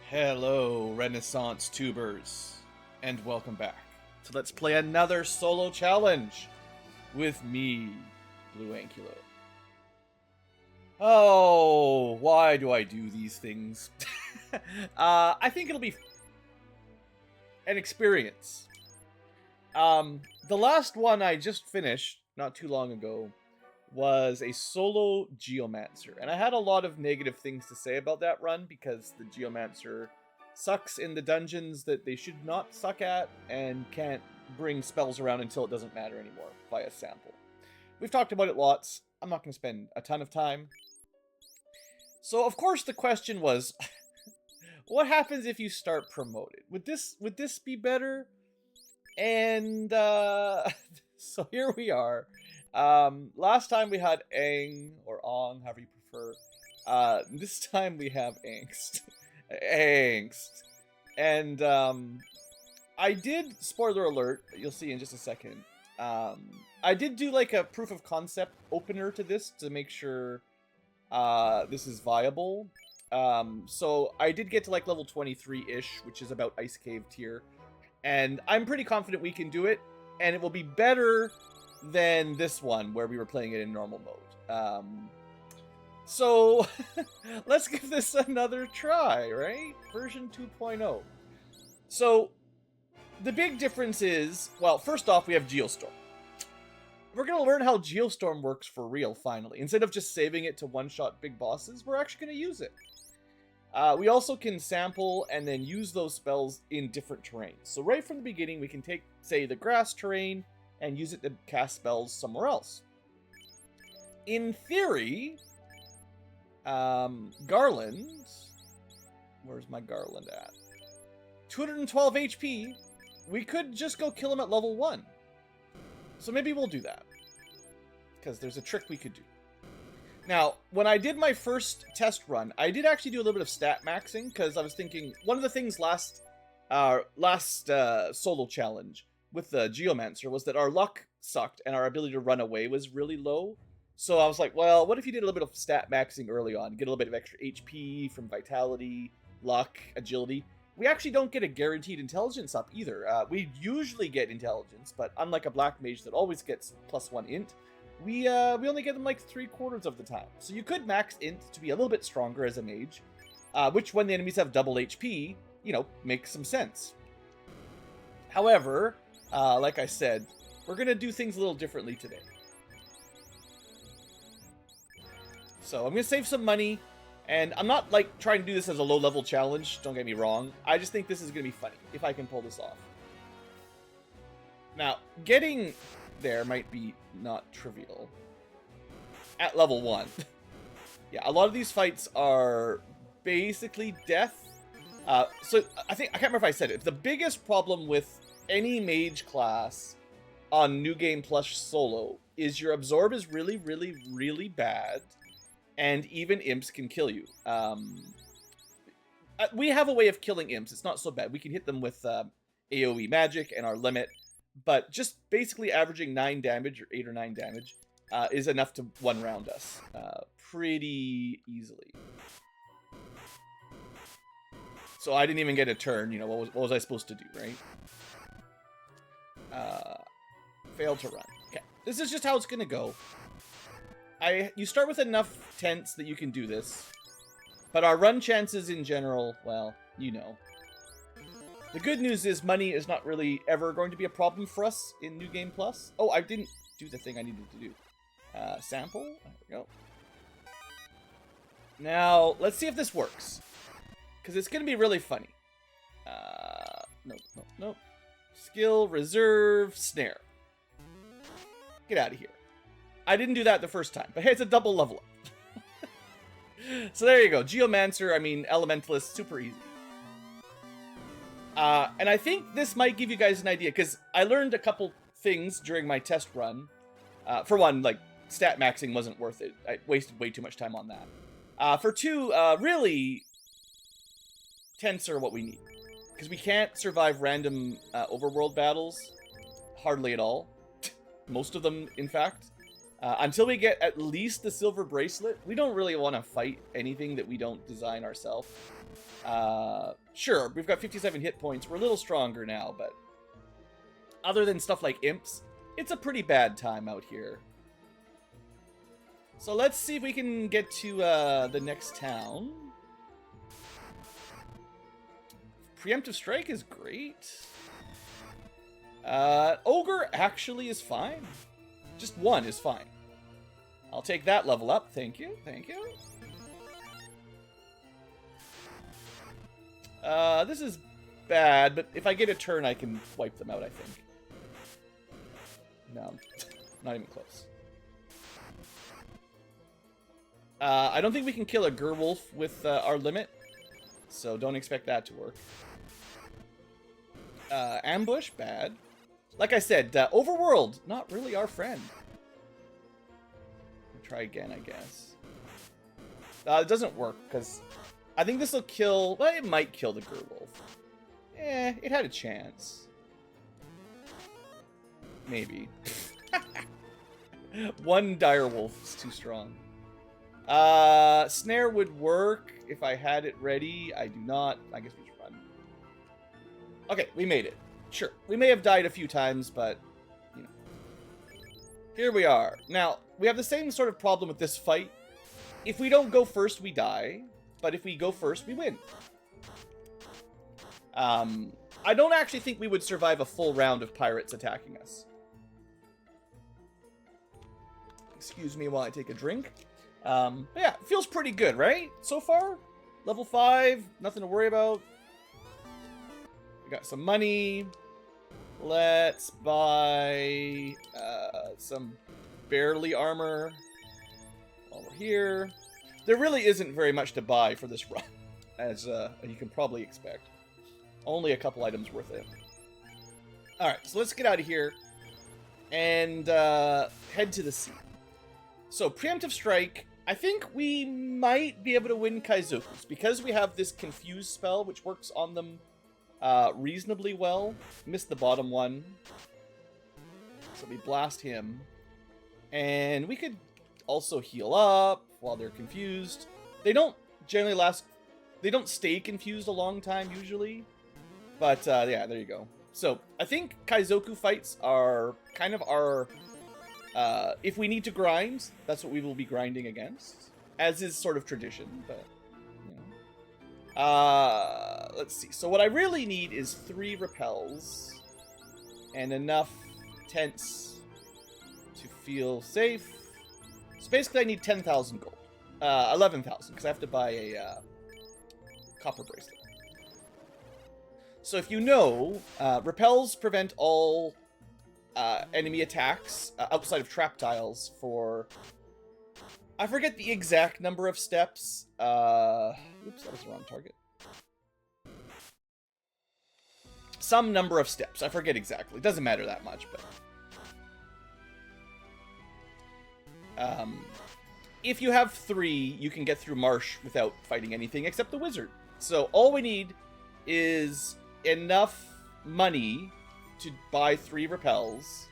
Hello, Renaissance tubers, and welcome back to Let's Play another solo challenge with me, BlueAnkylo. Oh, why do I do these things? I think it'll be an experience. The last one I just finished, not too long ago, was a solo Geomancer, and I had a lot of negative things to say about that run because the Geomancer sucks in the dungeons that they should not suck at and can't bring spells around until it doesn't matter anymore via sample. We've talked about it lots. I'm not going to spend a ton of time. So of course the question was, what happens if you start promoted? Would this be better? And so here we are. Last time we had Ang, or Ong, however you prefer. This time we have Angst. Angst. And, I did, spoiler alert, you'll see in just a second, I did do like a proof of concept opener to this to make sure, this is viable. So I did get to like level 23-ish, which is about Ice Cave tier. And I'm pretty confident we can do it, and it will be better than this one where we were playing it in normal mode. So let's give this another try, right? Version 2.0. So the big difference is, well, first off, we have Geostorm. We're going to learn how Geostorm works for real, finally. Instead of just saving it to one-shot big bosses, we're actually going to use it. We also can sample and then use those spells in different terrains. So right from the beginning, we can take, say, the grass terrain and use it to cast spells somewhere else. In theory, Garland... Where's my Garland at? 212 HP. We could just go kill him at level 1. So maybe we'll do that. Because there's a trick we could do. Now, when I did my first test run, I did actually do a little bit of stat maxing, because I was thinking, one of the things last solo challenge with the Geomancer was that our luck sucked and our ability to run away was really low. So I was like, well, what if you did a little bit of stat maxing early on? Get a little bit of extra HP from vitality, luck, agility. We actually don't get a guaranteed intelligence up either. We usually get intelligence, but unlike a black mage that always gets +1 int, we only get them like 3/4 of the time. So you could max int to be a little bit stronger as a mage, which when the enemies have double HP, you know, makes some sense. However, like I said, we're going to do things a little differently today. So I'm going to save some money, and I'm not like trying to do this as a low-level challenge, don't get me wrong. I just think this is going to be funny, if I can pull this off. Now, getting there might be not trivial. At level 1. Yeah, a lot of these fights are basically death. So I can't remember if I said it. The biggest problem with any mage class on New Game Plus solo is your absorb is really, really, really bad, and even imps can kill you. We have a way of killing imps. It's not so bad. We can hit them with AoE magic and our limit, but just basically averaging 9 damage, or 8 or 9 damage, is enough to one-round us pretty easily. So I didn't even get a turn, you know, what was I supposed to do, right? Failed to run. Okay, this is just how it's gonna go. You start with enough tents that you can do this, but our run chances in general, well, you know. The good news is money is not really ever going to be a problem for us in New Game Plus. Oh, I didn't do the thing I needed to do. Sample? There we go. Now, let's see if this works. Because it's going to be really funny. Nope. Skill, reserve, snare. Get out of here. I didn't do that the first time, but hey, it's a double level up. So there you go. Geomancer, I mean, Elementalist, super easy. And I think this might give you guys an idea, because I learned a couple things during my test run. For one, like, stat maxing wasn't worth it. I wasted way too much time on that. For two, really, tents are what we need. Because we can't survive random overworld battles. Hardly at all. Most of them, in fact. Until we get at least the silver bracelet, we don't really want to fight anything that we don't design ourselves. Sure, we've got 57 hit points. We're a little stronger now, but other than stuff like imps, it's a pretty bad time out here. So let's see if we can get to the next town. Preemptive strike is great. Ogre actually is fine. Just one is fine. I'll take that level up. Thank you. Thank you. This is bad, but if I get a turn, I can wipe them out, I think. No, not even close. I don't think we can kill a Gerwolf with our limit, so don't expect that to work. Ambush, bad. Like I said, Overworld, not really our friend. Try again, I guess. It doesn't work, because I think this will kill... Well, it might kill the Gerwolf. It had a chance. Maybe. One direwolf is too strong. Snare would work if I had it ready. I do not. I guess we should run. Okay, we made it. Sure. We may have died a few times, but, you know. Here we are. Now, we have the same sort of problem with this fight. If we don't go first, we die. But if we go first, we win. I don't actually think we would survive a full round of pirates attacking us. Excuse me while I take a drink. But yeah, it feels pretty good, right? So far? Level 5, nothing to worry about. We got some money. Let's buy some barely armor while we're here. There really isn't very much to buy for this run, as you can probably expect. Only a couple items worth it. Alright, so let's get out of here and head to the sea. So, Preemptive Strike, I think we might be able to win Kaizoku's, because we have this Confuse spell, which works on them reasonably well. Missed the bottom one. So we blast him. And we could also heal up while they're confused. They don't generally last... They don't stay confused a long time, usually. But, yeah, there you go. So, I think Kaizoku fights are kind of our... if we need to grind, that's what we will be grinding against. As is sort of tradition, but... You know. Let's see. So what I really need is 3 repels. And enough tents to feel safe. So basically I need 10,000 gold. 11,000, because I have to buy a copper bracelet. So if you know, repels prevent all enemy attacks outside of trap tiles for... I forget the exact number of steps. Oops, that was the wrong target. Some number of steps. I forget exactly. It doesn't matter that much, but... if you have 3, you can get through Marsh without fighting anything except the wizard. So all we need is enough money to buy 3 repels.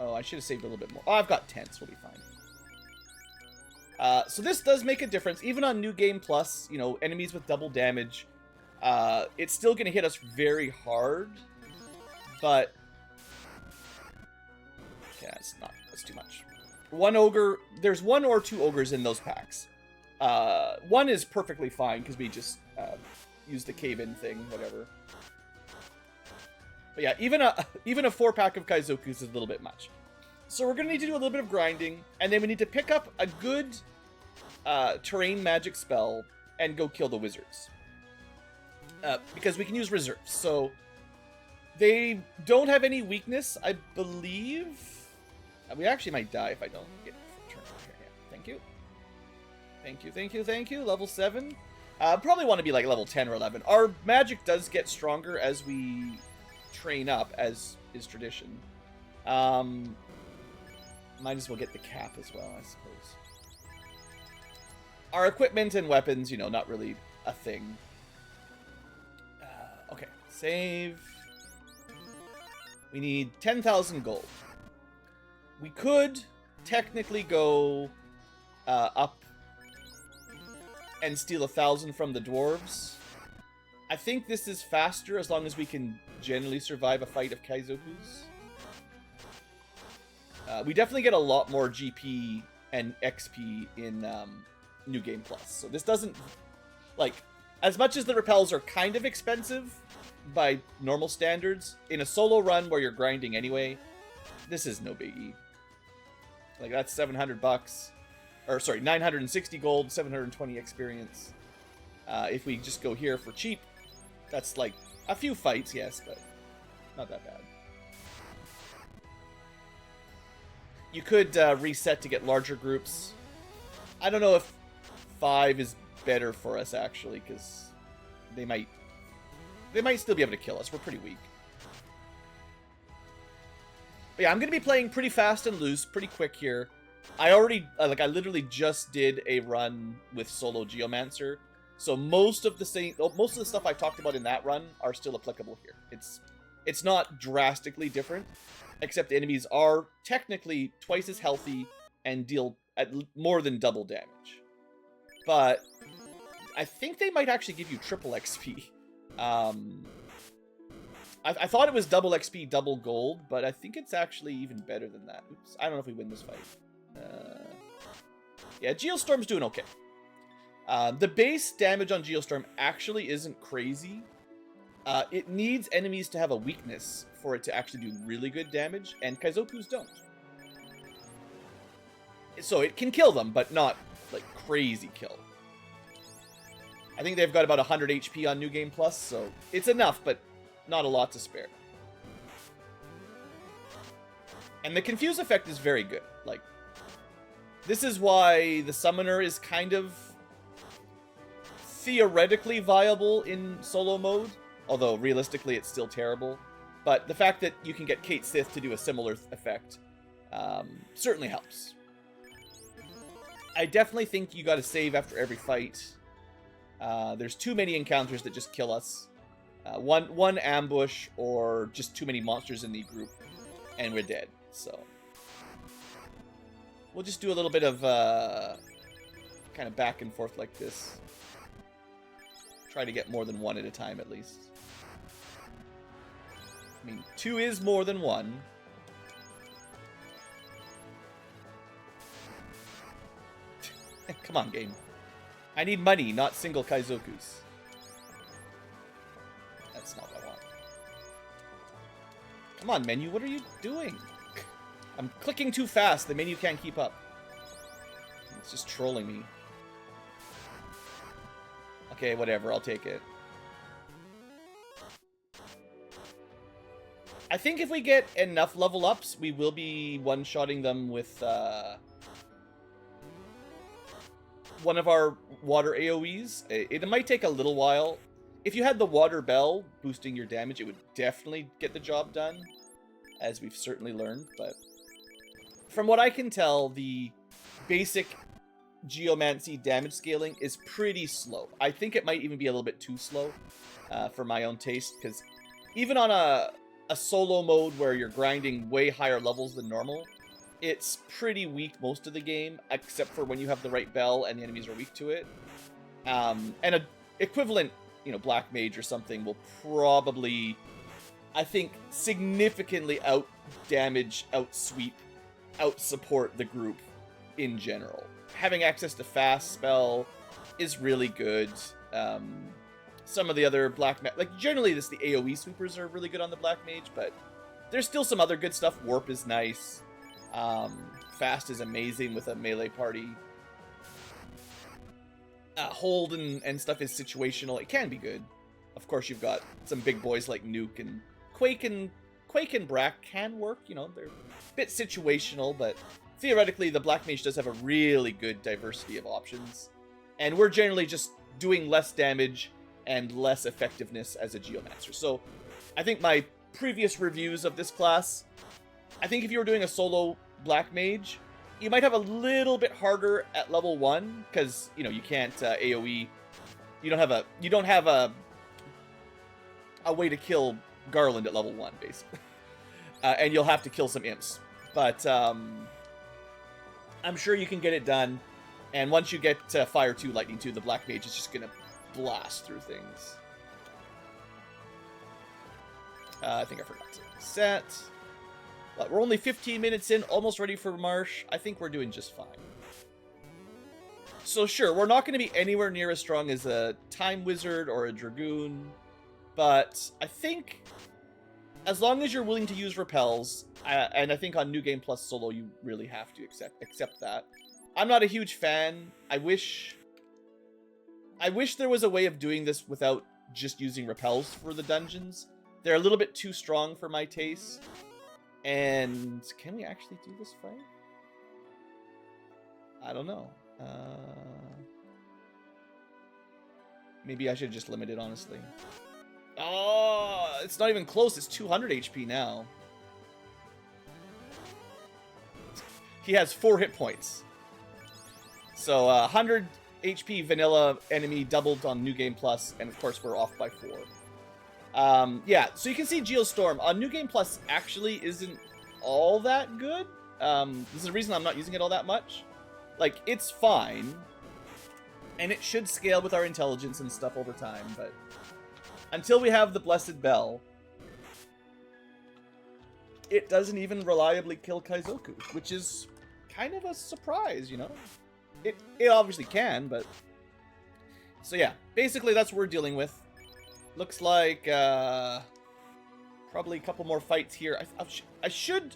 Oh, I should have saved a little bit more. Oh, I've got tents. We'll be fine. So this does make a difference. Even on New Game Plus, you know, enemies with double damage, it's still going to hit us very hard. But... yeah, it's not. That's too much. One ogre... There's 1 or 2 ogres in those packs. 1 is perfectly fine, because we just use the cave-in thing, whatever. But yeah, even a 4-pack of Kaizoku's is a little bit much. So we're going to need to do a little bit of grinding, and then we need to pick up a good terrain magic spell and go kill the wizards. Because we can use reserves. So they don't have any weakness, I believe. We actually might die if I don't get a turn here. Yeah. Thank you. Thank you, thank you, thank you. Level 7. Probably want to be like level 10 or 11. Our magic does get stronger as we train up, as is tradition. Might as well get the cap as well, I suppose. Our equipment and weapons, you know, not really a thing. Okay, save. We need 10,000 gold. We could technically go up and steal 1,000 from the dwarves. I think this is faster as long as we can generally survive a fight of Kaizoku's. We definitely get a lot more GP and XP in New Game Plus. So this doesn't, like, as much as the repels are kind of expensive by normal standards, in a solo run where you're grinding anyway, this is no biggie. Like, that's 700 bucks. Or, sorry, 960 gold, 720 experience. If we just go here for cheap, that's like a few fights, yes, but not that bad. You could reset to get larger groups. I don't know if 5 is better for us, actually, because they might still be able to kill us. We're pretty weak. But yeah, I'm going to be playing pretty fast and loose, pretty quick here. I literally just did a run with solo Geomancer. So most of the stuff I talked about in that run are still applicable here. It's not drastically different, except the enemies are technically twice as healthy and deal at more than double damage. But I think they might actually give you triple XP. I thought it was double XP, double gold, but I think it's actually even better than that. Oops, I don't know if we win this fight. Yeah, Geostorm's doing okay. The base damage on Geostorm actually isn't crazy. It needs enemies to have a weakness for it to actually do really good damage, and Kaizoku's don't. So it can kill them, but not, like, crazy kill. I think they've got about 100 HP on New Game Plus, so it's enough, but not a lot to spare. And the Confuse effect is very good. Like, this is why the Summoner is kind of theoretically viable in solo mode, although realistically it's still terrible. But the fact that you can get Kate Sith to do a similar effect certainly helps. I definitely think you gotta save after every fight. There's too many encounters that just kill us. One ambush or just too many monsters in the group, and we're dead. So we'll just do a little bit of kind of back and forth like this. Try to get more than one at a time, at least. I mean, 2 is more than 1. Come on, game. I need money, not single Kaizokus. That's not what I want. Come on, menu, what are you doing? I'm clicking too fast, the menu can't keep up. It's just trolling me. Okay, whatever, I'll take it. I think if we get enough level ups, we will be one-shotting them with one of our water AoEs. It might take a little while. If you had the water bell boosting your damage, it would definitely get the job done, as we've certainly learned. But from what I can tell, the basic Geomancy damage scaling is pretty slow. I think it might even be a little bit too slow for my own taste, because even on a solo mode where you're grinding way higher levels than normal, it's pretty weak most of the game, except for when you have the right bell and the enemies are weak to it. And an equivalent, Black Mage or something will probably, I think, significantly out-damage, out-sweep, out-support the group in general. Having access to fast spell is really good. Some of the other Black Mage, like generally the AoE sweepers are really good on the Black Mage, but there's still some other good stuff. Warp is nice. Fast is amazing with a melee party. Hold and stuff is situational. It can be good. Of course, you've got some big boys like Nuke and Quake and Brack can work. They're a bit situational, but theoretically, the Black Mage does have a really good diversity of options. And we're generally just doing less damage and less effectiveness as a Geomancer. So I think my previous reviews of this class, I think if you were doing a solo Black Mage, you might have a little bit harder at level 1, because, you can't AoE. You don't have a way to kill Garland at level 1, basically. And you'll have to kill some imps. But I'm sure you can get it done. And once you get Fire 2, Lightning 2, the Black Mage is just going to blast through things. I think I forgot to set. But we're only 15 minutes in, almost ready for Marsh. I think we're doing just fine. So sure, we're not going to be anywhere near as strong as a Time Wizard or a Dragoon. But I think as long as you're willing to use repels, and I think on New Game Plus solo you really have to accept that. I'm not a huge fan. I wish there was a way of doing this without just using repels for the dungeons. They're a little bit too strong for my taste. And can we actually do this fight? I don't know. Maybe I should just limit it, honestly. Oh, it's not even close. It's 200 HP now. He has 4 hit points. So 100 HP vanilla enemy doubled on New Game Plus, and of course we're off by 4. Yeah, so you can see Geostorm on New Game Plus actually isn't all that good. This is the reason I'm not using it all that much. Like, it's fine, and it should scale with our intelligence and stuff over time, but until we have the Blessed Bell, it doesn't even reliably kill Kaizoku, which is kind of a surprise, you know? It obviously can, but... So yeah, basically that's what we're dealing with. Looks like, probably a couple more fights here. I should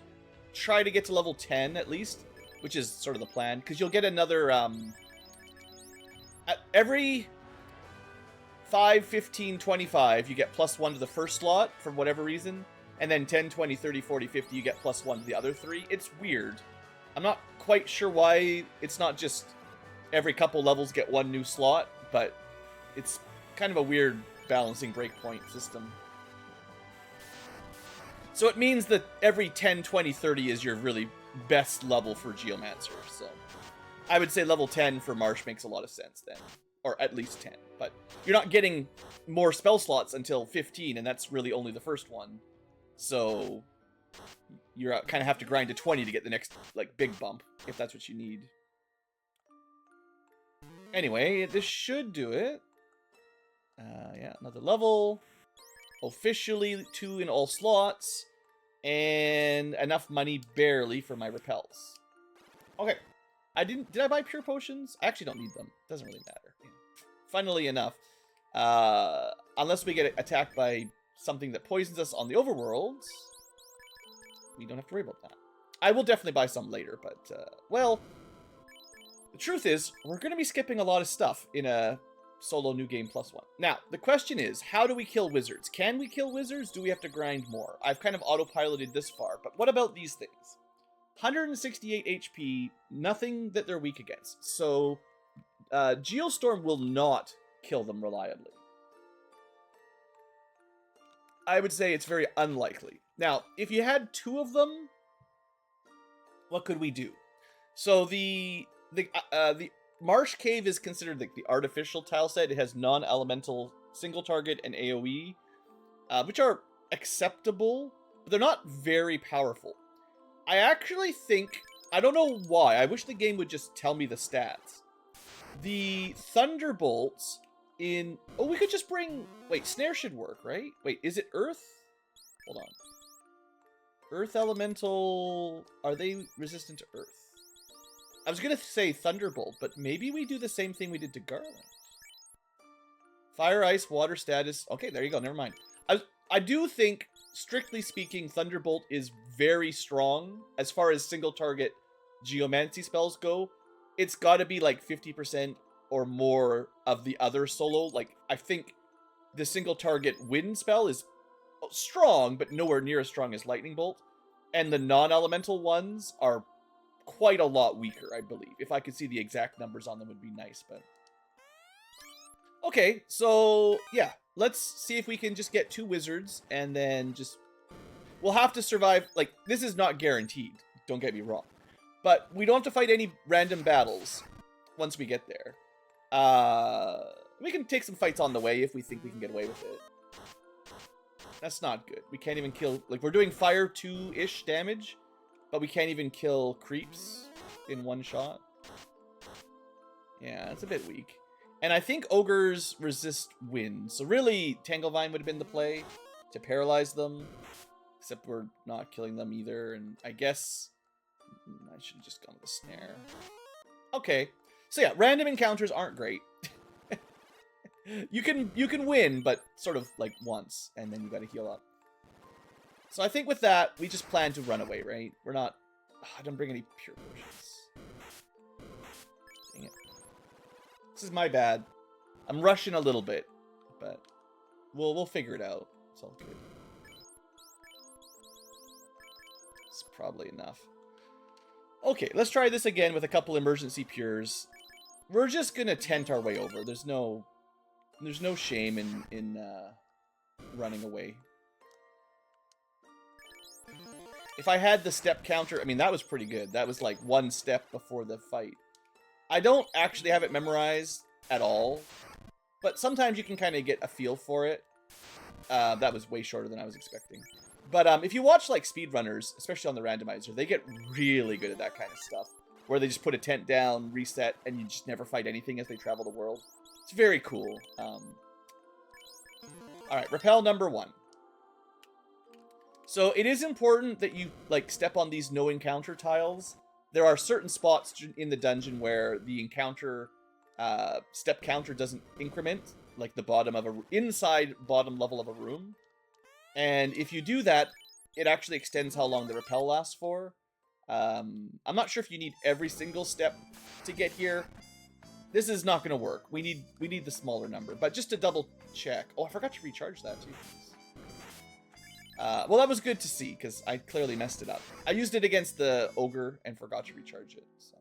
try to get to level 10, at least, which is sort of the plan, because you'll get another, at every 5, 15, 25, you get +1 to the first slot, for whatever reason, and then 10, 20, 30, 40, 50, you get +1 to the other 3. It's weird. I'm not quite sure why it's not just every couple levels get 1 new slot, but it's kind of a weird balancing breakpoint system. So it means that every 10, 20, 30 is your really best level for Geomancer, so I would say level 10 for Marsh makes a lot of sense then. Or at least 10, but you're not getting more spell slots until 15, and that's really only the first one. So you kind of have to grind to 20 to get the next, like, big bump, if that's what you need. Anyway, this should do it. Yeah, another level. Officially 2 in all slots. And enough money barely for my repels. Okay. Did I buy pure potions? I actually don't need them. Doesn't really matter. Yeah. Funnily enough, unless we get attacked by something that poisons us on the overworld, we don't have to worry about that. I will definitely buy some later, but, well, the truth is, we're going to be skipping a lot of stuff in a solo New Game Plus 1. Now, the question is, how do we kill wizards? Can we kill wizards? Do we have to grind more? I've kind of autopiloted this far, but what about these things? 168 HP, nothing that they're weak against. So, Geostorm will not kill them reliably. I would say it's very unlikely. Now, if you had 2 of them, what could we do? So the Marsh Cave is considered like the artificial tile set. It has non-elemental single target and AoE, which are acceptable, but they're not very powerful. I actually think, I don't know why, I wish the game would just tell me the stats. The Thunderbolts in, oh, we could just bring, wait, Snare should work, right? Wait, is it Earth? Hold on. Earth Elemental, are they resistant to Earth? I was going to say Thunderbolt, but maybe we do the same thing we did to Garland. Fire, Ice, Water status. Okay, there you go. Never mind. I do think, strictly speaking, Thunderbolt is very strong as far as single target geomancy spells go. It's got to be like 50% or more of the other solo. Like, I think the single target wind spell is strong, but nowhere near as strong as Lightning Bolt. And the non-elemental ones are quite a lot weaker, I believe. If I could see the exact numbers on them, would be nice, but... Okay, so, yeah. Let's see if we can just get 2 wizards, and then just... We'll have to survive... Like, this is not guaranteed, don't get me wrong. But we don't have to fight any random battles once we get there. We can take some fights on the way if we think we can get away with it. That's not good. We can't even kill... Like, we're doing fire 2-ish damage, but we can't even kill creeps in one shot. Yeah, it's a bit weak. And I think ogres resist wind. So really, Tanglevine would have been the play to paralyze them. Except we're not killing them either. And I guess I should have just gone with a snare. Okay. So yeah, random encounters aren't great. You can win, but sort of like once, and then you gotta heal up. So I think with that, we just plan to run away, right? We're not... I don't bring any pure potions. Dang it. This is my bad. I'm rushing a little bit, but we'll figure it out. It's all good. It's probably enough. Okay, let's try this again with a couple emergency pures. We're just gonna tent our way over. There's no shame in running away. If I had the step counter, I mean, that was pretty good. That was like one step before the fight. I don't actually have it memorized at all, but sometimes you can kind of get a feel for it. That was way shorter than I was expecting. But if you watch like speedrunners, especially on the randomizer, they get really good at that kind of stuff, where they just put a tent down, reset, and you just never fight anything as they travel the world. It's very cool. Alright, repel number 1. So it is important that you like step on these no encounter tiles. There are certain spots in the dungeon where the encounter step counter doesn't increment, like the bottom of inside bottom level of a room. And if you do that, it actually extends how long the repel lasts for. I'm not sure if you need every single step to get here. This is not going to work. We need the smaller number, but just to double check. Oh, I forgot to recharge that too. Well, that was good to see, because I clearly messed it up. I used it against the ogre and forgot to recharge it. So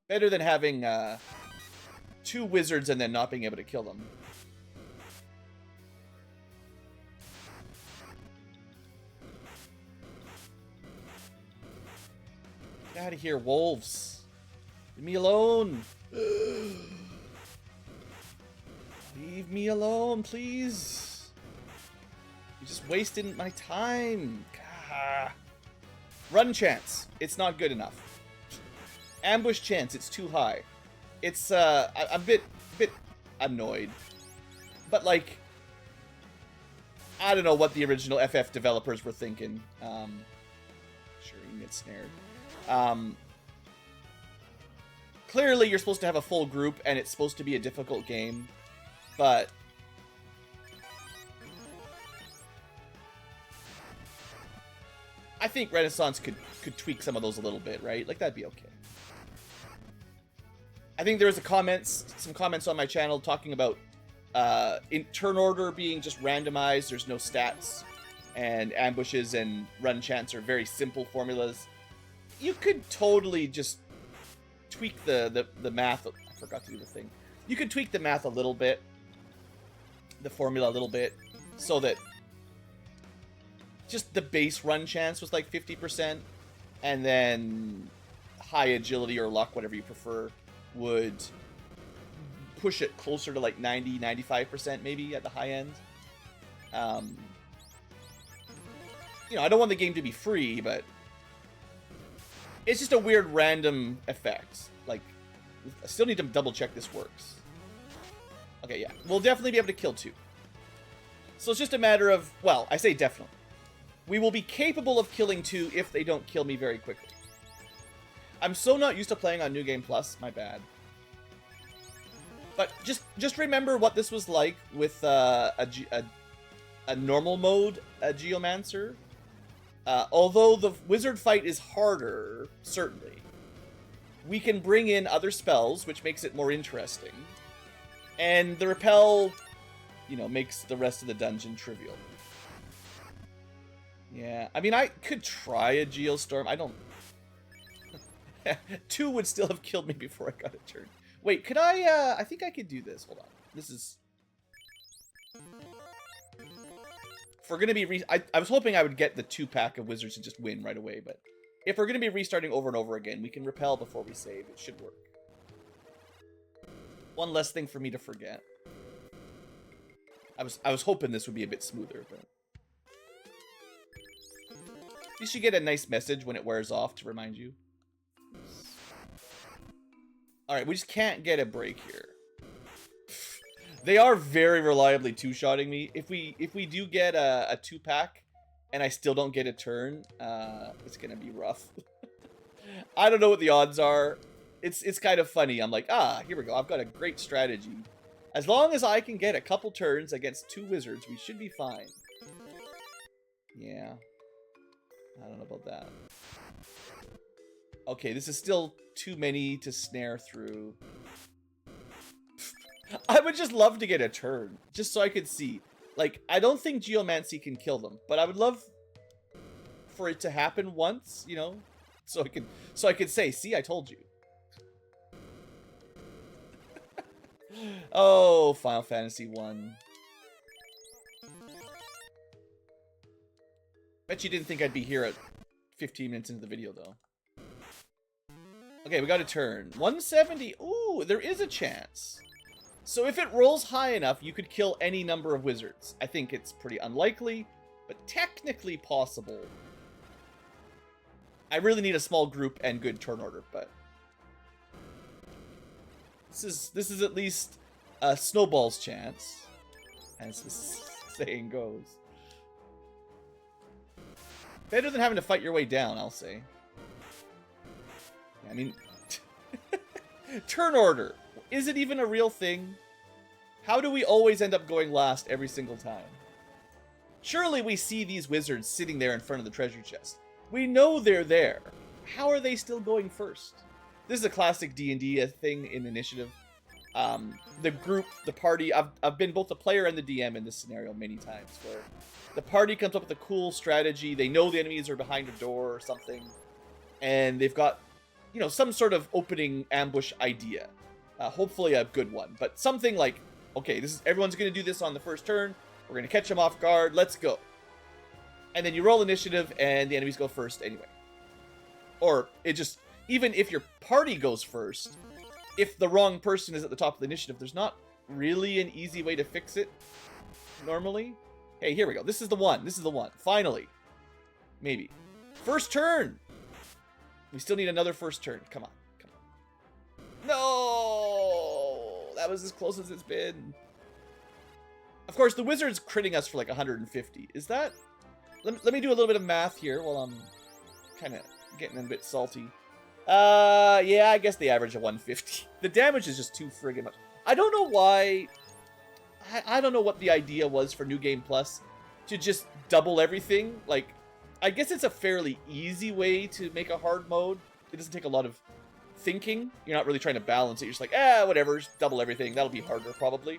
better than having 2 wizards and then not being able to kill them. Get out of here, wolves. Leave me alone. Leave me alone, please. You just wasted my time. Gah. Run chance. It's not good enough. Ambush chance. It's too high. It's I'm a bit annoyed. But like, I don't know what the original FF developers were thinking. Sure, you can get snared. Clearly, you're supposed to have a full group, and it's supposed to be a difficult game, but I think Renaissance could tweak some of those a little bit, right? Like, that'd be okay. I think there was some comments on my channel talking about in turn order being just randomized. There's no stats, and ambushes and run chance are very simple formulas. You could totally just tweak the math. I forgot to do the thing. You could tweak the math a little bit, the formula a little bit, so that just the base run chance was like 50%, and then high agility or luck, whatever you prefer, would push it closer to like 90, 95% maybe at the high end. You know, I don't want the game to be free, but it's just a weird random effect. Like, I still need to double check this works. Okay, yeah. We'll definitely be able to kill 2. So it's just a matter of, well, I say definitely. We will be capable of killing 2 if they don't kill me very quickly. I'm so not used to playing on New Game Plus, my bad. But just remember what this was like with a normal mode, a Geomancer. Although the wizard fight is harder, certainly, we can bring in other spells, which makes it more interesting. And the repel, you know, makes the rest of the dungeon trivial. Yeah, I mean, I could try a Geostorm. I don't... 2 would still have killed me before I got a turn. Wait, could I think I could do this. Hold on. This is... If we're going to be... I was hoping I would get the 2-pack of wizards and just win right away, but... If we're going to be restarting over and over again, we can repel before we save. It should work. One less thing for me to forget. I was hoping this would be a bit smoother, but... You should get a nice message when it wears off to remind you. Alright, we just can't get a break here. They are very reliably two-shotting me. If we do get a 2-pack and I still don't get a turn, it's gonna be rough. I don't know what the odds are. It's kind of funny. I'm like, here we go. I've got a great strategy. As long as I can get a couple turns against 2 wizards, we should be fine. Yeah. I don't know about that. Okay, this is still too many to snare through. I would just love to get a turn, just so I could see. Like, I don't think Geomancy can kill them, but I would love for it to happen once, you know, so I could say, see, I told you. Oh, Final Fantasy 1. Bet you didn't think I'd be here at 15 minutes into the video, though. Okay, we got a turn. 170. Ooh, there is a chance. So if it rolls high enough, you could kill any number of wizards. I think it's pretty unlikely, but technically possible. I really need a small group and good turn order, but this is at least a snowball's chance, as this saying goes. Better than having to fight your way down, I'll say. I mean, turn order. Is it even a real thing? How do we always end up going last every single time? Surely we see these wizards sitting there in front of the treasure chest. We know they're there. How are they still going first? This is a classic D&D thing in Initiative. The group, the party, I've been both the player and the DM in this scenario many times, where the party comes up with a cool strategy. They know the enemies are behind a door or something, and they've got, you know, some sort of opening ambush idea. Hopefully a good one, but something like, okay, everyone's going to do this on the first turn. We're going to catch them off guard. Let's go. And then you roll initiative, and the enemies go first anyway. Or it just, even if your party goes first, if the wrong person is at the top of the initiative, there's not really an easy way to fix it, normally. Hey, here we go. This is the one. This is the one. Finally. Maybe. First turn! We still need another first turn. Come on. Come on. No! That was as close as it's been. Of course, the wizard's critting us for like 150. Is that... Let me do a little bit of math here while I'm kind of getting a bit salty. Yeah, I guess the average of 150. The damage is just too friggin' much. I don't know why... I don't know what the idea was for New Game Plus to just double everything. Like, I guess it's a fairly easy way to make a hard mode. It doesn't take a lot of thinking. You're not really trying to balance it. You're just like, whatever, just double everything. That'll be harder, probably.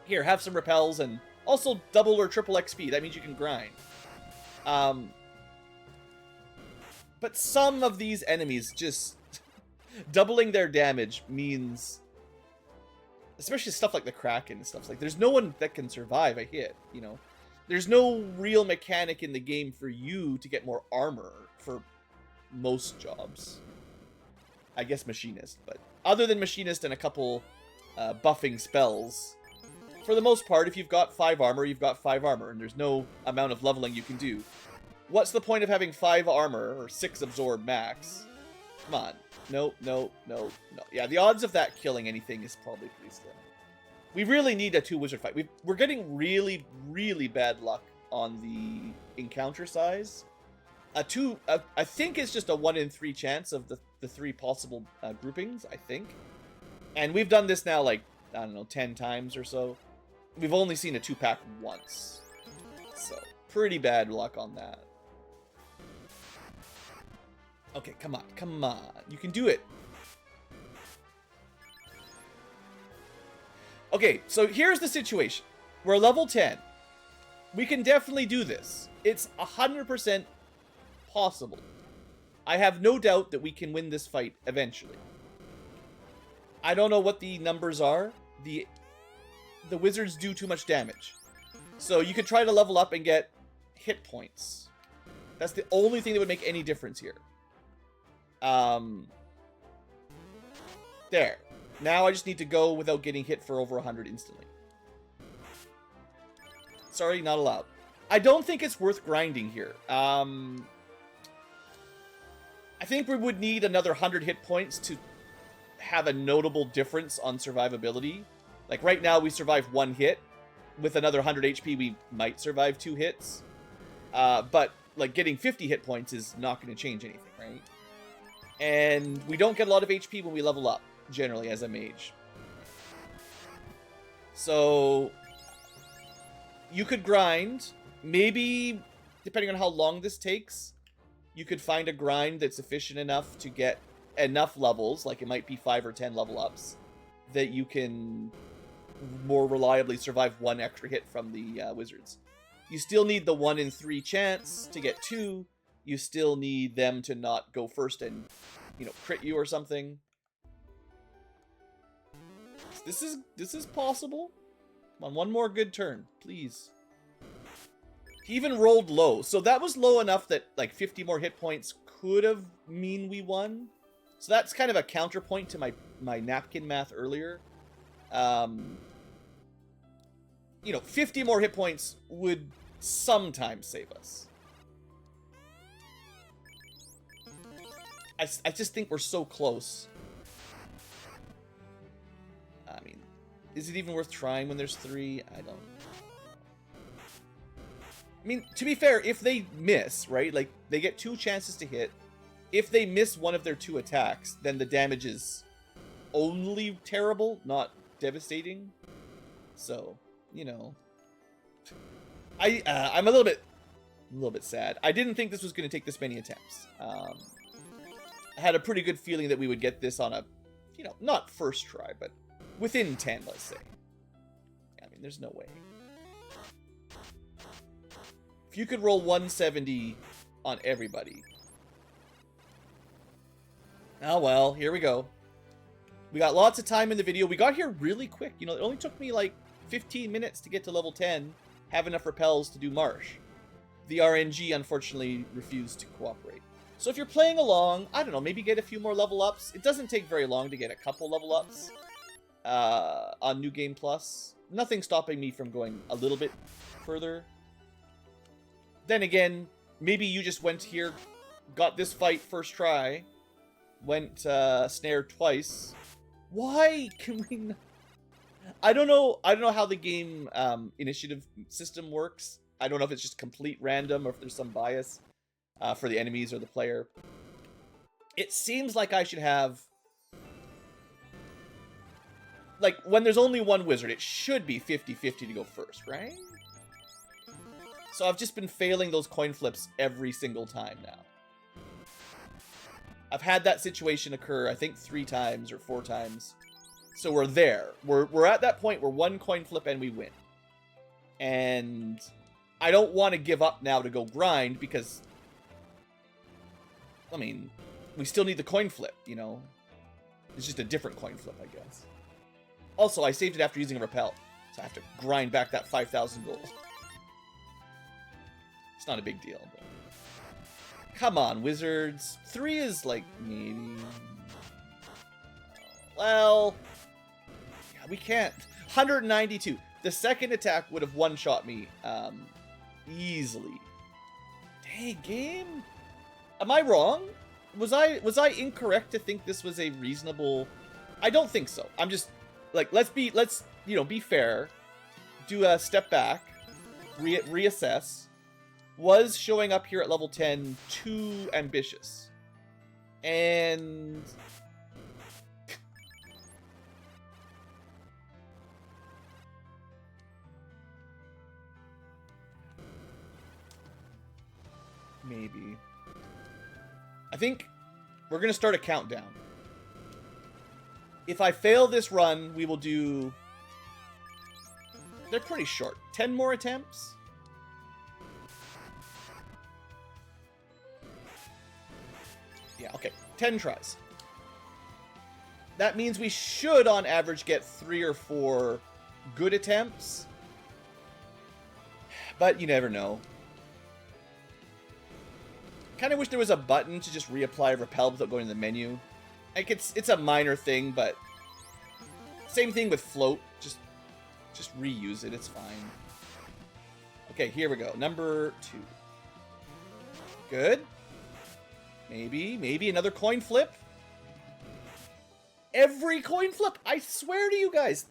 Here, have some repels and also double or triple XP. That means you can grind. But some of these enemies just... doubling their damage means... Especially stuff like the Kraken and stuff. Like, there's no one that can survive a hit, you know? There's no real mechanic in the game for you to get more armor for most jobs. I guess Machinist, but... Other than Machinist and a couple buffing spells, for the most part, if you've got 5 armor, you've got 5 armor, and there's no amount of leveling you can do. What's the point of having 5 armor, or 6 absorb max? Come on. No. Yeah, the odds of that killing anything is probably pretty slim. We really need a 2-wizard fight. We're getting really, really bad luck on the encounter size. I think it's just a 1 in 3 chance of the 3 possible groupings, I think. And we've done this now, like, I don't know, 10 times or so. We've only seen a 2-pack once. So, pretty bad luck on that. Okay, come on. You can do it. Okay, so here's the situation. We're level 10. We can definitely do this. It's 100% possible. I have no doubt that we can win this fight eventually. I don't know what the numbers are. The wizards do too much damage. So you could try to level up and get hit points. That's the only thing that would make any difference here. There. Now I just need to go without getting hit for over 100 instantly. Sorry, not allowed. I don't think it's worth grinding here. I think we would need another 100 hit points to have a notable difference on survivability. Like right now, we survive 1 hit. With another 100 HP, we might survive 2 hits. But like getting 50 hit points is not going to change anything, right? And we don't get a lot of HP when we level up, generally, as a mage. So you could grind. Maybe, depending on how long this takes, you could find a grind that's efficient enough to get enough levels, like it might be 5 or 10 level ups, that you can more reliably survive 1 extra hit from the wizards. You still need the 1 in 3 chance to get 2. You still need them to not go first and, you know, crit you or something. This is possible. Come on, one more good turn, please. He even rolled low, so that was low enough that like 50 more hit points could have mean we won. So that's kind of a counterpoint to my napkin math earlier. You know, 50 more hit points would sometimes save us. I just think we're so close. I mean, is it even worth trying when there's 3? I don't know. I mean, to be fair, if they miss, right? Like, they get 2 chances to hit. If they miss one of their 2 attacks, then the damage is only terrible, not devastating. So, you know, I'm a little bit sad. I didn't think this was going to take this many attempts. I had a pretty good feeling that we would get this on a, you know, not first try, but within 10, let's say. I mean, there's no way. If you could roll 170 on everybody. Oh well, here we go. We got lots of time in the video. We got here really quick. You know, it only took me like 15 minutes to get to level 10, have enough repels to do Marsh. The RNG, unfortunately, refused to cooperate. So if you're playing along, I don't know, maybe get a few more level ups. It doesn't take very long to get a couple level ups on New Game Plus. Nothing stopping me from going a little bit further. Then again, maybe you just went here, got this fight first try, went snared twice. Why can we not? I don't know how the game initiative system works. I don't know if it's just complete random or if there's some bias for the enemies or the player. It seems like I should have, like, when there's only one wizard, it should be 50-50 to go first, right? So I've just been failing those coin flips every single time now. I've had that situation occur, I think 3 times or 4 times. So we're there. We're at that point where 1 coin flip and we win. And I don't want to give up now to go grind because, I mean, we still need the coin flip, you know? It's just a different coin flip, I guess. Also, I saved it after using a repel, so I have to grind back that 5,000 gold. It's not a big deal, but... Come on, wizards. 3 is, like, maybe... Well... Yeah, we can't. 192. The second attack would have one-shot me easily. Dang, game? Am I wrong? Was I incorrect to think this was a reasonable... I don't think so. I'm just... Like, let's you know, be fair. Do a step back. Reassess. Was showing up here at level 10 too ambitious? And... Maybe. I think we're going to start a countdown. If I fail this run, we will do... They're pretty short. 10 more attempts? Yeah, okay. 10 tries. That means we should, on average, get 3 or 4 good attempts. But you never know. Kind of wish there was a button to just reapply repel without going to the menu. Like, it's a minor thing, but... Same thing with float. Just reuse it. It's fine. Okay, here we go. Number 2. Good. Maybe another coin flip. every coin flip. I swear to you guys.